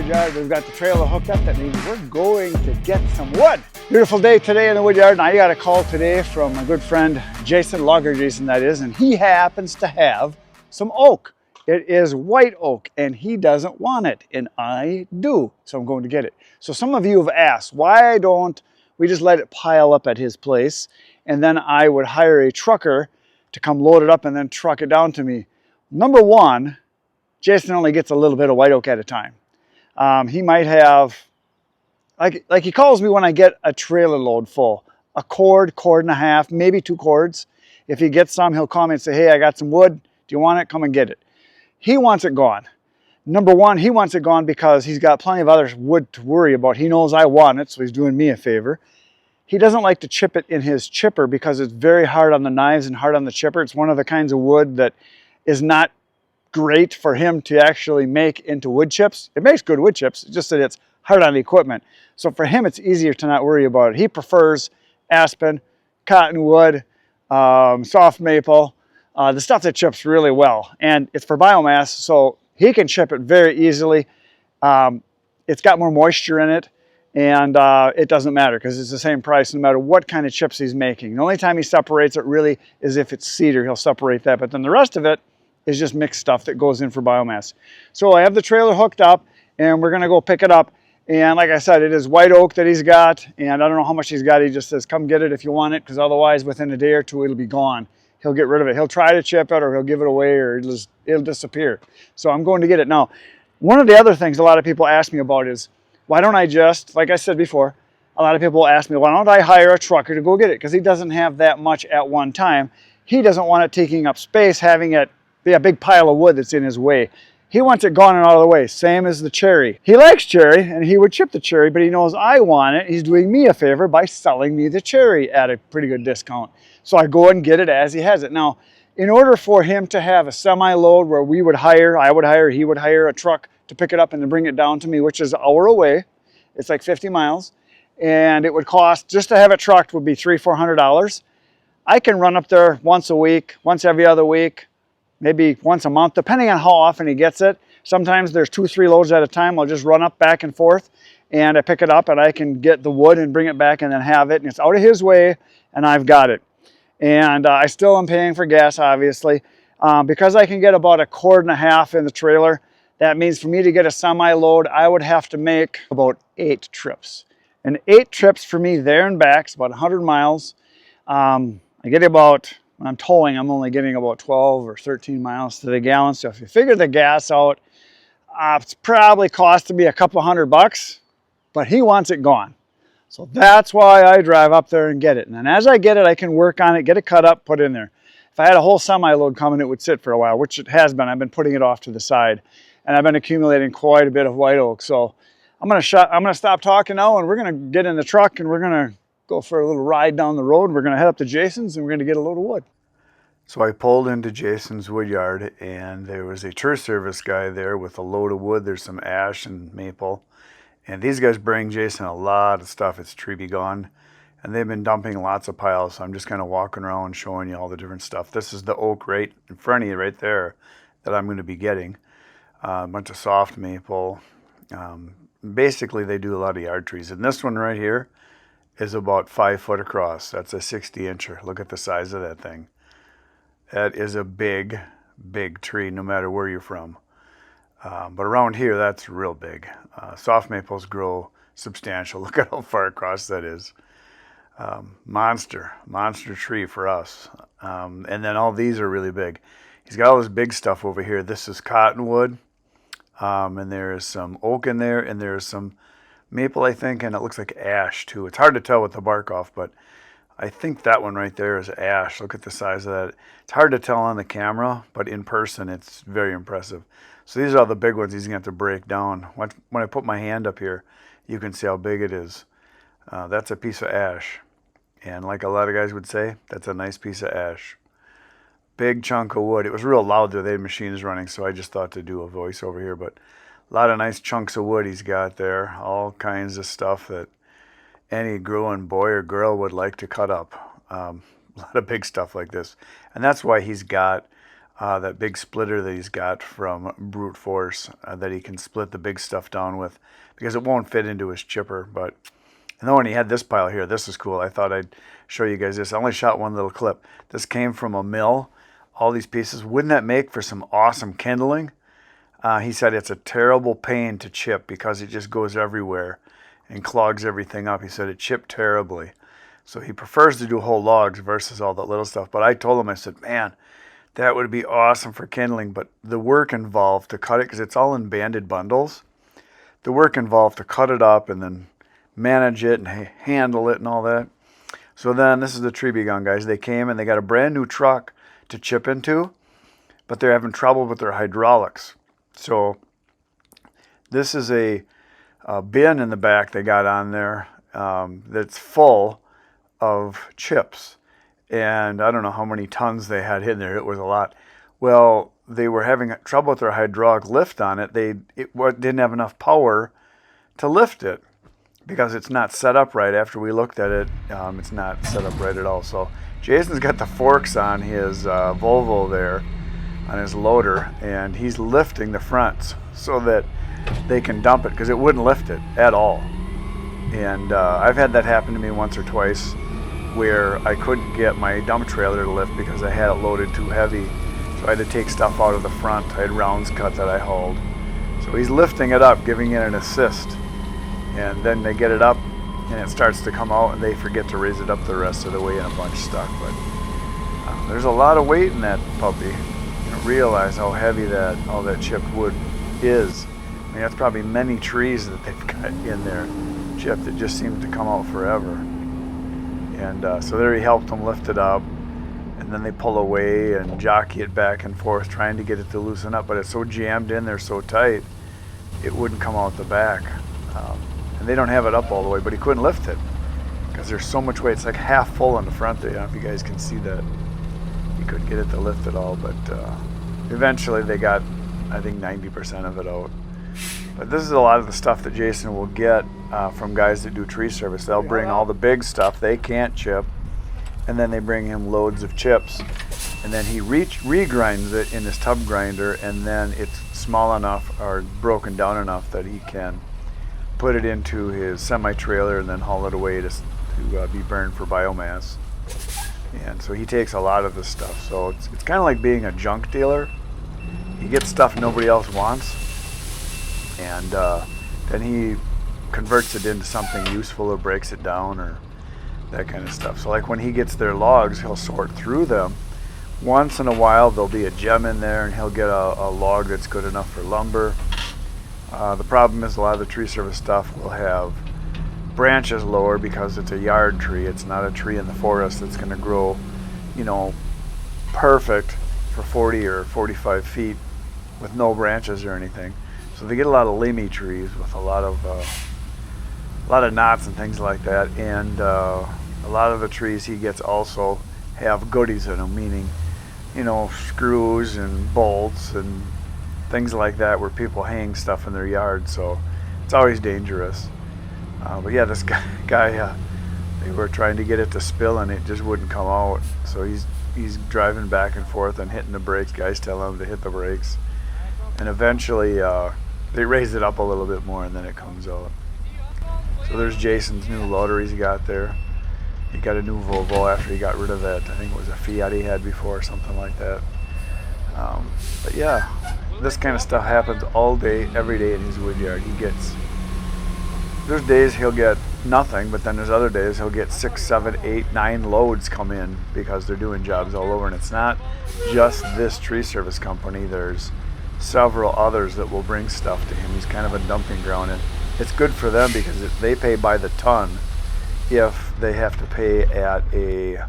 Woodyard. We've got the trailer hooked up. That means we're going to get some wood. Beautiful day today in the Woodyard, and I got a call today from my good friend Jason, Logger Jason that is, and he happens to have some oak. It is white oak, and he doesn't want it, and I do, so I'm going to get it. So some of you have asked, why don't we just let it pile up at his place, and then I would hire a trucker to come load it up and then truck it down to me. Number one, Jason only gets a little bit of white oak at a time. He might have, like he calls me when I get a trailer load full, a cord and a half, maybe 2 cords. If he gets some, he'll call me and say, hey, I got some wood. Do you want it? Come and get it. He wants it gone. Number one, he wants it gone because he's got plenty of other wood to worry about. He knows I want it, so he's doing me a favor. He doesn't like to chip it in his chipper because it's very hard on the knives and hard on the chipper. It's one of the kinds of wood that is not great for him to actually make into wood chips. It makes good wood chips, it's just that it's hard on the equipment. So for him, it's easier to not worry about it. He prefers aspen, cottonwood, soft maple, the stuff that chips really well. And it's for biomass, so he can chip it very easily. It's got more moisture in it, and it doesn't matter because it's the same price no matter what kind of chips he's making. The only time he separates it really is if it's cedar, he'll separate that. But then the rest of it is just mixed stuff that goes in for biomass. So I have the trailer hooked up and we're gonna go pick it up. And like I said, it is white oak that he's got, and I don't know how much he's got. He just says, come get it if you want it, because otherwise within a day or two, it'll be gone. He'll get rid of it. He'll try to chip it or he'll give it away or it'll disappear. So I'm going to get it. Now, one of the other things a lot of people ask me about is, why don't I just, like I said before, a lot of people ask me, why don't I hire a trucker to go get it? Because he doesn't have that much at one time. He doesn't want it taking up space, having it be a big pile of wood that's in his way. He wants it gone and out of the way, same as the cherry. He likes cherry and he would chip the cherry, but he knows I want it. He's doing me a favor by selling me the cherry at a pretty good discount. So I go and get it as he has it. Now, in order for him to have a semi-load where we would hire, I would hire, he would hire a truck to pick it up and to bring it down to me, which is an hour away. It's like 50 miles. And it would cost, just to have it trucked would be $300-400. I can run up there once a week, once every other week, maybe once a month, depending on how often he gets it. Sometimes there's 2 or 3 loads at a time. I'll just run up back and forth and I pick it up and I can get the wood and bring it back and then have it. And it's out of his way and I've got it. And I still am paying for gas, obviously. Because I can get about a cord and a half in the trailer, that means for me to get a semi-load, I would have to make about 8 trips. And 8 trips for me there and back is about 100 miles. I get about, when I'm towing, I'm only getting about 12 or 13 miles to the gallon. So if you figure the gas out, it's probably costing me a couple $100, but he wants it gone. So that's why I drive up there and get it. And then as I get it, I can work on it, get it cut up, put it in there. If I had a whole semi-load coming, it would sit for a while, which it has been. I've been putting it off to the side. And I've been accumulating quite a bit of white oak. So I'm gonna stop talking now and we're gonna get in the truck and we're gonna go for a little ride down the road. We're gonna head up to Jason's and we're gonna get a load of wood. So I pulled into Jason's Woodyard and there was a tree service guy there with a load of wood. There's some ash and maple. And these guys bring Jason a lot of stuff. It's tree be gone. And they've been dumping lots of piles. So I'm just kind of walking around showing you all the different stuff. This is the oak right in front of you right there that I'm going to be getting. A bunch of soft maple. Basically, they do a lot of yard trees. And this one right here is about 5 foot across. That's a 60-incher. Look at the size of that thing. That is a big, big tree, no matter where you're from. But around here, that's real big. Soft maples grow substantial. Look at how far across that is. Monster tree for us. And then all these are really big. He's got all this big stuff over here. This is cottonwood. And there is some oak in there, and there's some maple, I think, and it looks like ash too. It's hard to tell with the bark off, but I think that one right there is ash. Look at the size of that. It's hard to tell on the camera, but in person, it's very impressive. So these are the big ones he's going to have to break down. When I put my hand up here, you can see how big it is. That's a piece of ash. And like a lot of guys would say, that's a nice piece of ash. Big chunk of wood. It was real loud there. They had machines running, so I just thought to do a voice over here. But a lot of nice chunks of wood he's got there. All kinds of stuff that any growing boy or girl would like to cut up. A lot of big stuff like this. And that's why he's got that big splitter that he's got from Brute Force that he can split the big stuff down with, because it won't fit into his chipper. But and then when he had this pile here, this is cool. I thought I'd show you guys this. I only shot one little clip. This came from a mill, all these pieces. Wouldn't that make for some awesome kindling? He said it's a terrible pain to chip because it just goes everywhere and clogs everything up. He said it chipped terribly. So he prefers to do whole logs versus all that little stuff. But I told him, I said, man, that would be awesome for kindling. But the work involved to cut it, because it's all in banded bundles, the work involved to cut it up and then manage it and handle it and all that. So then this is the Tree Begun guys. They came and they got a brand new truck to chip into, but they're having trouble with their hydraulics. So this is a bin in the back they got on there that's full of chips. And I don't know how many tons they had in there. It was a lot. Well, they were having trouble with their hydraulic lift on it. It didn't have enough power to lift it because it's not set up right. After we looked at it, it's not set up right at all. So Jason's got the forks on his Volvo there, on his loader, and he's lifting the fronts so that they can dump it, because it wouldn't lift it at all. And I've had that happen to me once or twice where I couldn't get my dump trailer to lift because I had it loaded too heavy. So I had to take stuff out of the front. I had rounds cut that I hauled. So he's lifting it up, giving it an assist. And then they get it up and it starts to come out, and they forget to raise it up the rest of the way, and a bunch stuck. But there's a lot of weight in that puppy. You don't realize how heavy all that chipped wood is. I mean, that's probably many trees that they've got in there chipped. It just seems to come out forever. And so there he helped them lift it up, and then they pull away and jockey it back and forth, trying to get it to loosen up, but it's so jammed in there so tight, it wouldn't come out the back. And they don't have it up all the way, but he couldn't lift it because there's so much weight. It's like half full in the front there. I don't know if you guys can see that. He couldn't get it to lift it all, but eventually they got, I think, 90% of it out. But this is a lot of the stuff that Jason will get from guys that do tree service. They'll bring all the big stuff they can't chip, and then they bring him loads of chips, and then he regrinds it in his tub grinder, and then it's small enough or broken down enough that he can put it into his semi-trailer and then haul it away to be burned for biomass. And so he takes a lot of this stuff. So it's kind of like being a junk dealer. He gets stuff nobody else wants, and then he converts it into something useful or breaks it down or that kind of stuff. So like when he gets their logs, he'll sort through them. Once in a while there'll be a gem in there, and he'll get a log that's good enough for lumber. The problem is a lot of the tree service stuff will have branches lower because it's a yard tree. It's not a tree in the forest that's going to grow, perfect for 40 or 45 feet with no branches or anything. So they get a lot of limby trees with a lot of knots and things like that. And a lot of the trees he gets also have goodies in them, meaning, screws and bolts and things like that, where people hang stuff in their yard. So it's always dangerous. But yeah, this guy they were trying to get it to spill and it just wouldn't come out. So he's driving back and forth and hitting the brakes. Guys tell him to hit the brakes, and eventually they raise it up a little bit more, and then it comes out. So there's Jason's new loader he's got there. He got a new Volvo after he got rid of that. I think it was a Fiat he had before or something like that. But yeah, this kind of stuff happens all day, every day in his wood yard. There's days he'll get nothing, but then there's other days he'll get 6, 7, 8, 9 loads come in because they're doing jobs all over. And it's not just this tree service company. There's several others that will bring stuff to him. He's kind of a dumping ground, and it's good for them because they pay by the ton if they have to pay at a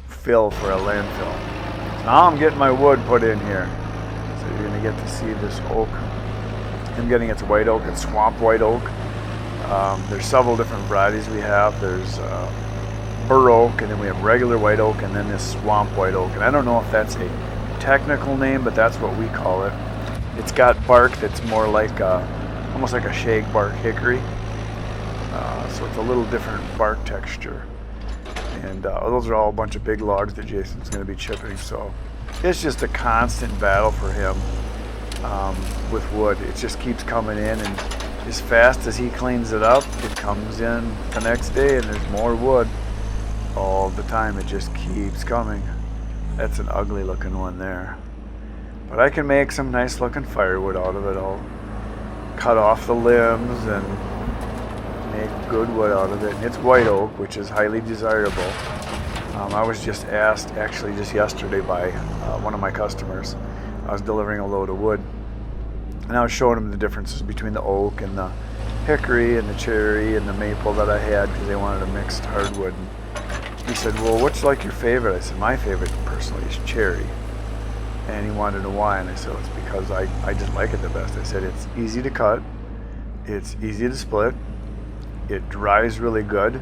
fill for a landfill. Now I'm getting my wood put in here. So you're going to get to see this oak. I'm getting its white oak. It's swamp white oak. There's several different varieties we have. There's bur oak, and then we have regular white oak, and then this swamp white oak. And I don't know if that's a technical name, but that's what we call it. It's got bark that's more like almost like a shag bark hickory. So it's a little different bark texture. And those are all a bunch of big logs that Jason's going to be chipping. So it's just a constant battle for him with wood. It just keeps coming in, and as fast as he cleans it up, it comes in the next day and there's more wood all the time. It just keeps coming. That's an ugly looking one there. But I can make some nice looking firewood out of it. I'll cut off the limbs and make good wood out of it. And it's white oak, which is highly desirable. I was just asked, actually just yesterday, by one of my customers. I was delivering a load of wood, and I was showing him the differences between the oak and the hickory and the cherry and the maple that I had, because they wanted a mixed hardwood. And he said, well, what's like your favorite? I said, my favorite personally is cherry. And he wanted to know why, and I said, it's because I just like it the best. I said, it's easy to cut, it's easy to split, it dries really good,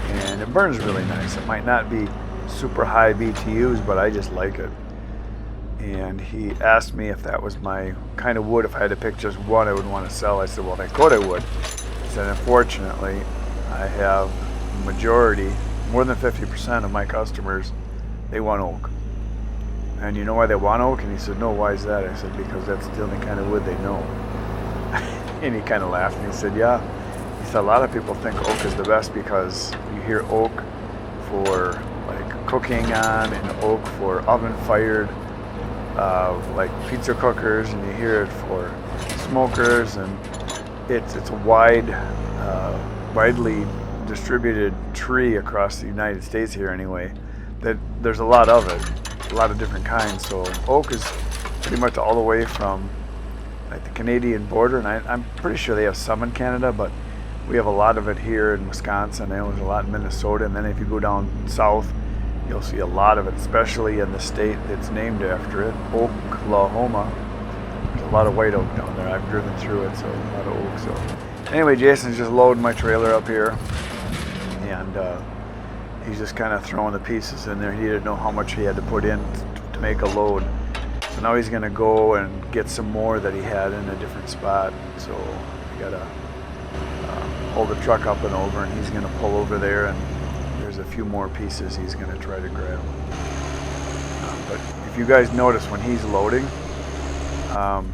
and it burns really nice. It might not be super high BTUs, but I just like it. And he asked me if that was my kind of wood. If I had to pick just one I would want to sell, I said, well, if I could, I would. He said, unfortunately, I have a majority, more than 50% of my customers, they want oak. And you know why they want oak? And he said, no, why is that? I said, because that's the only kind of wood they know. And he kind of laughed and he said, yeah. He said, a lot of people think oak is the best because you hear oak for like cooking on, and oak for oven fired, like pizza cookers, and you hear it for smokers, and it's a widely distributed tree across the United States here anyway. That there's a lot of it, a lot of different kinds. So oak is pretty much all the way from like the Canadian border, and I'm pretty sure they have some in Canada, but we have a lot of it here in Wisconsin. I know there's a lot in Minnesota, and then if you go down south, you'll see a lot of it, especially in the state that's named after it, Oklahoma. There's a lot of white oak down there. I've driven through it, so a lot of oak. So anyway, Jason's just loading my trailer up here, and he's just kind of throwing the pieces in there. He didn't know how much he had to put in to make a load. So now he's gonna go and get some more that he had in a different spot. So I gotta hold the truck up and over, and he's gonna pull over there, and there's a few more pieces he's gonna try to grab. But if you guys notice when he's loading,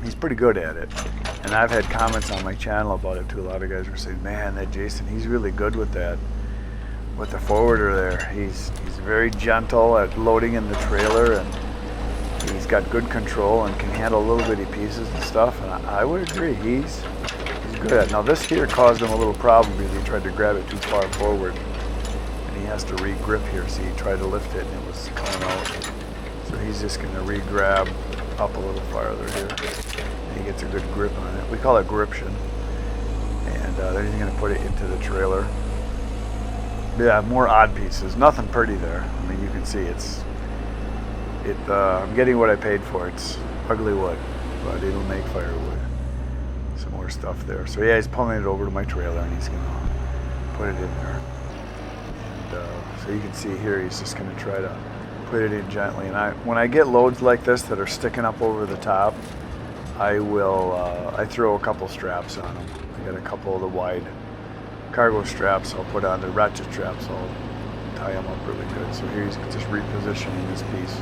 he's pretty good at it. And I've had comments on my channel about it too. A lot of guys were saying, man, that Jason, he's really good with that, with the forwarder there. He's very gentle at loading in the trailer, and he's got good control and can handle little bitty pieces and stuff. And I would agree, he's good at it. Now this here caused him a little problem because he tried to grab it too far forward, and he has to re-grip here. See, he tried to lift it and it was coming out. So he's just going to re-grab up a little farther here, and he gets a good grip on it. We call it gription. And then he's going to put it into the trailer. Yeah, more odd pieces. Nothing pretty there. I mean, you can see I'm getting what I paid for. It's ugly wood, but it'll make firewood. Some more stuff there. So yeah, he's pulling it over to my trailer, and he's going to put it in there. And so you can see here, he's just going to try to put it in gently. And when I get loads like this that are sticking up over the top, I throw a couple straps on them. I got a couple of the wide cargo straps I'll put on, the ratchet straps. I'll tie them up really good. So here he's just repositioning this piece.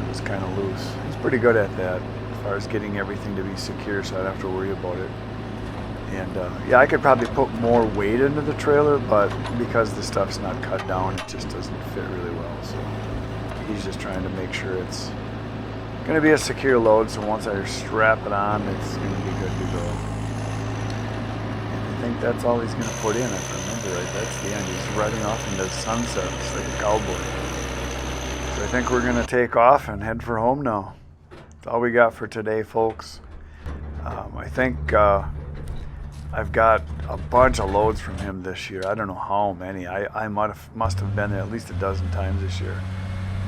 It was kind of loose. He's pretty good at that as far as getting everything to be secure, so I don't have to worry about it. And yeah, I could probably put more weight into the trailer, but because the stuff's not cut down, it just doesn't fit really well. So he's just trying to make sure it's going to be a secure load, so once I strap it on, it's going to be good to go. I think that's all he's going to put in, if I remember right. That's the end. He's riding off into the sunset. It's like a cowboy. So I think we're going to take off and head for home now. That's all we got for today, folks. I think I've got a bunch of loads from him this year. I don't know how many. I must have been there at least a dozen times this year.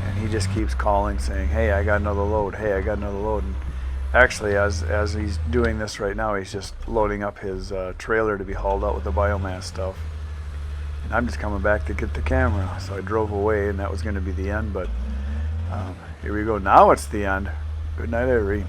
And he just keeps calling, saying, hey, I got another load. Hey, I got another load. And actually, as he's doing this right now, he's just loading up his trailer to be hauled out with the biomass stuff. And I'm just coming back to get the camera. So I drove away, and that was going to be the end. But here we go. Now it's the end. Good night, Irene.